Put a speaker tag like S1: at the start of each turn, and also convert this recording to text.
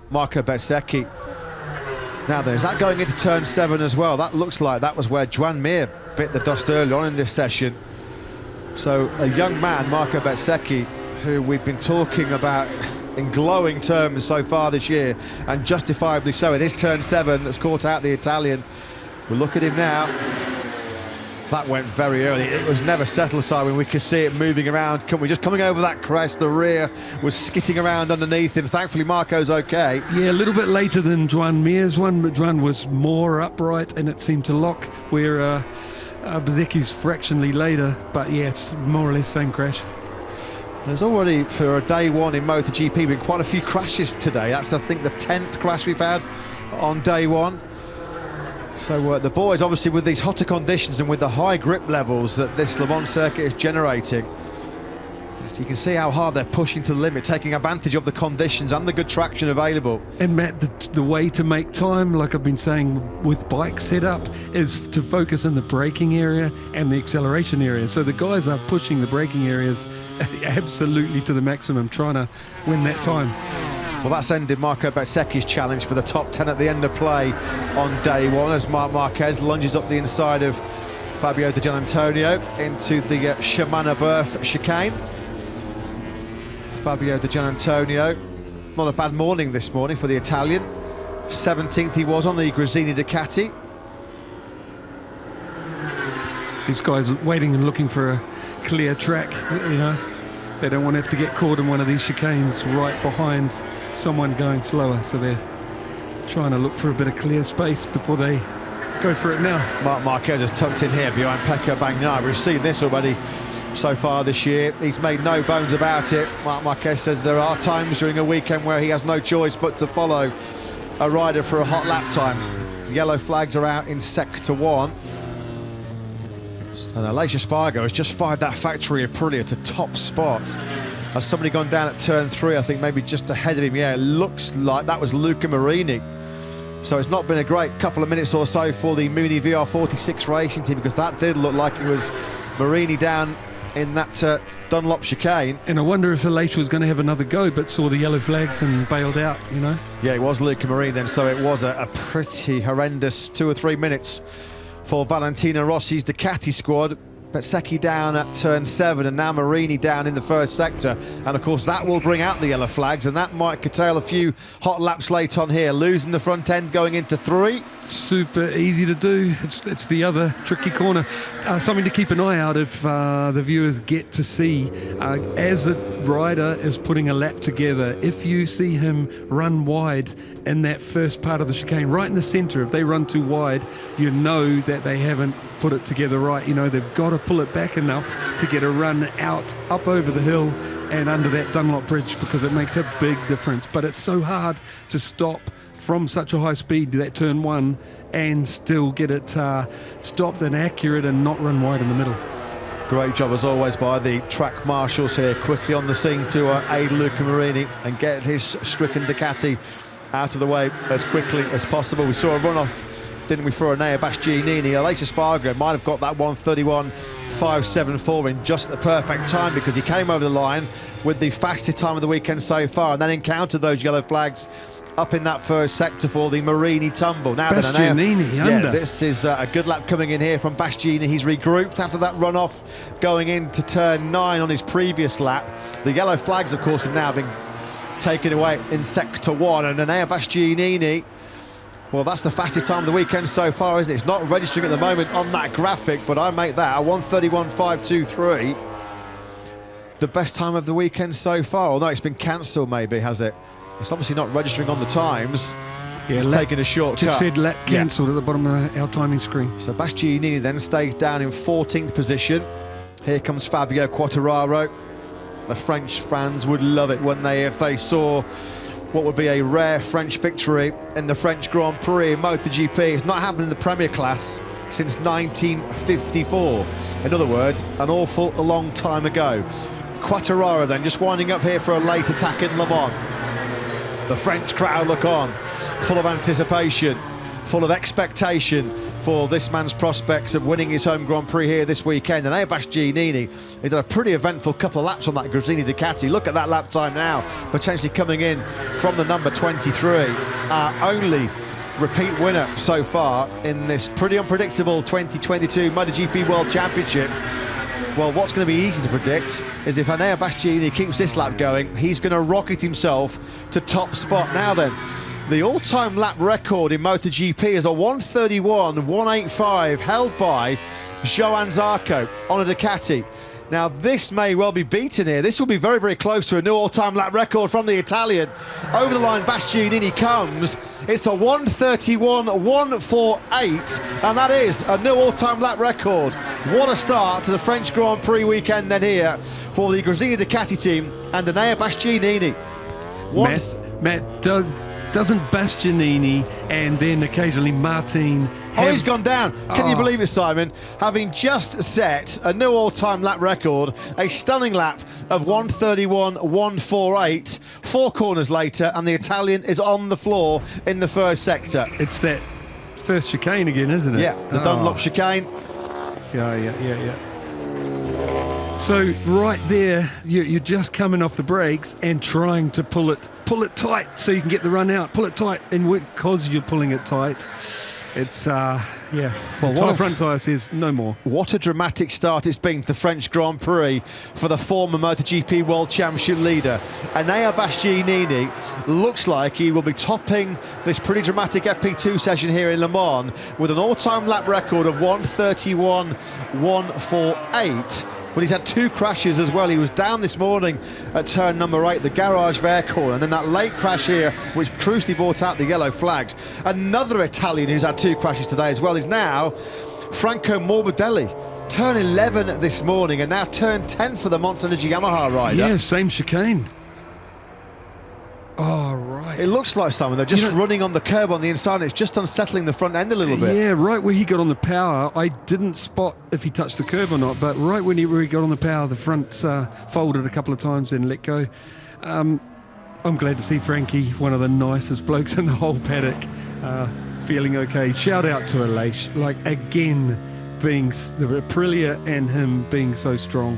S1: Marco Bezzecchi. Now then, is that going into turn 7 as well? That looks like that was where Joan Mir bit the dust early on in this session. So a young man, Marco Bezzecchi, who we've been talking about in glowing terms so far this year, and justifiably so. It is turn 7 that's caught out the Italian. We'll look at him now. That went very early. It was never settled, Simon. We could see it moving around. Coming over that crest. The rear was skitting around underneath him. Thankfully, Marco's okay.
S2: Yeah, a little bit later than Joan Mir's one, but Joan was more upright and it seemed to lock, where Bezzecchi's fractionally later. But yeah, it's more or less same crash.
S1: There's already, for a day one in MotoGP, been quite a few crashes today. That's, I think, the 10th crash we've had on day one. So the boys, obviously, with these hotter conditions and with the high grip levels that this Le Mans circuit is generating, you can see how hard they're pushing to the limit, taking advantage of the conditions and the good traction available.
S2: And Matt, the way to make time, like I've been saying with bike setup, is to focus in the braking area and the acceleration area. So the guys are pushing the braking areas absolutely to the maximum, trying to win that time.
S1: Well, that's ended Marco Bezzecchi's challenge for the top 10 at the end of play on day one, as Marc Marquez lunges up the inside of Fabio Di Gianantonio into the Shimano-Berth chicane. Fabio Di Gianantonio, not a bad morning this morning for the Italian. 17th he was on the Gresini Ducati.
S2: These guys waiting and looking for a clear track, you know. They don't want to have to get caught in one of these chicanes right behind someone going slower, so they're trying to look for a bit of clear space before they go for it now.
S1: Marc Marquez has tucked in here behind Pecco Bagnaia. We've seen this already so far this year. He's made no bones about it. Marc Marquez says there are times during a weekend where he has no choice but to follow a rider for a hot lap time. Yellow flags are out in sector 1. And Aleix Espargaro has just fired that factory Aprilia to top spot. Has somebody gone down at turn 3, I think maybe just ahead of him? Yeah, it looks like that was Luca Marini. So it's not been a great couple of minutes or so for the Mini VR46 racing team, because that did look like it was Marini down in that Dunlop chicane.
S2: And I wonder if Aleix was going to have another go, but saw the yellow flags and bailed out, you know?
S1: Yeah, it was Luca Marini then, so it was a pretty horrendous 2 or 3 minutes for Valentino Rossi's Ducati squad. Bezzecchi down at turn 7, and now Marini down in the first sector, and of course that will bring out the yellow flags, and that might curtail a few hot laps late on here. Losing the front end going into 3.
S2: Super easy to do. It's the other tricky corner. Something to keep an eye out if the viewers get to see as the rider is putting a lap together. If you see him run wide in that first part of the chicane, right in the centre, if they run too wide, you know that they haven't put it together right. You know, they've got to pull it back enough to get a run out, up over the hill and under that Dunlop bridge, because it makes a big difference. But it's so hard to stop from such a high speed, that turn 1, and still get it stopped and accurate and not run wide in the middle.
S1: Great job as always by the track marshals here, quickly on the scene to aid Luca Marini and get his stricken Ducati out of the way as quickly as possible. We saw a runoff, didn't we, for Enea Bastianini. Aleix Espargaro might have got that 1:31.574 in just the perfect time, because he came over the line with the fastest time of the weekend so far, and then encountered those yellow flags up in that first sector for the Marini tumble. Now
S2: Bastianini under.
S1: Yeah, this is a good lap coming in here from Bastianini. He's regrouped after that runoff going into turn 9 on his previous lap. The yellow flags, of course, have now been taken away in sector 1, and Enea Bastianini, well, that's the fastest time of the weekend so far, isn't it? It's not registering at the moment on that graphic, but I make that a 1:31.523. The best time of the weekend so far. Although it's been cancelled, maybe, has it? It's obviously not registering on the times. Yeah, it's taking a shortcut.
S2: Just said lap cancelled at the bottom of our timing screen.
S1: So Bastianini then stays down in 14th position. Here comes Fabio Quartararo. The French fans would love it, wouldn't they, if they saw what would be a rare French victory in the French Grand Prix in MotoGP. It's not happened in the Premier class since 1954. In other words, an awful long time ago. Quartararo then just winding up here for a late attack in Le Mans. The French crowd look on, full of anticipation, full of expectation for for this man's prospects of winning his home Grand Prix here this weekend. And Enea Bastianini has done a pretty eventful couple of laps on that Gresini Ducati. Look at that lap time now, potentially coming in from the number 23. Only repeat winner so far in this pretty unpredictable 2022 MotoGP World Championship. Well, what's going to be easy to predict is if Enea Bastianini keeps this lap going, he's going to rocket himself to top spot. Now then, the all-time lap record in MotoGP is a 1:31.185 held by Johann Zarco on a Ducati. Now, this may well be beaten here. This will be very, very close to a new all-time lap record from the Italian. Over the line, Bastianini comes. It's a 1:31.148, and that is a new all-time lap record. What a start to the French Grand Prix weekend then here for the Gresini Ducati team and Enea Bastianini.
S2: Matt, doesn't Bastianini and then occasionally Martin
S1: he's gone down. Can you believe it, Simon? Having just set a new all-time lap record, a stunning lap of 1:31.148, 4 corners later, and the Italian is on the floor in the first sector.
S2: It's that first chicane again, isn't it?
S1: Yeah, the Dunlop chicane.
S2: Yeah. So right there, you're just coming off the brakes and trying to pull it tight so you can get the run out. Pull it tight, and because you're pulling it tight, it's Well, the front tyre says no more.
S1: What a dramatic start it's been to the French Grand Prix for the former MotoGP World Championship leader. Enea Bastianini looks like he will be topping this pretty dramatic FP2 session here in Le Mans with an all-time lap record of 1:31.148. But he's had 2 crashes as well. He was down this morning at turn number 8, the Garage Vert corner, and then that late crash here, which crucially brought out the yellow flags. Another Italian who's had 2 crashes today as well is now Franco Morbidelli. Turn 11 this morning, and now turn 10 for the Monster Energy Yamaha rider.
S2: Yeah, same chicane. Oh, right.
S1: It looks like something. They're just running on the curb on the inside, and it's just unsettling the front end a little bit.
S2: Yeah, right where he got on the power, I didn't spot if he touched the curb or not, but right where he got on the power, the front folded a couple of times and let go. I'm glad to see Frankie, one of the nicest blokes in the whole paddock, feeling okay. Shout out to Aleix, like again, being the Aprilia and him being so strong.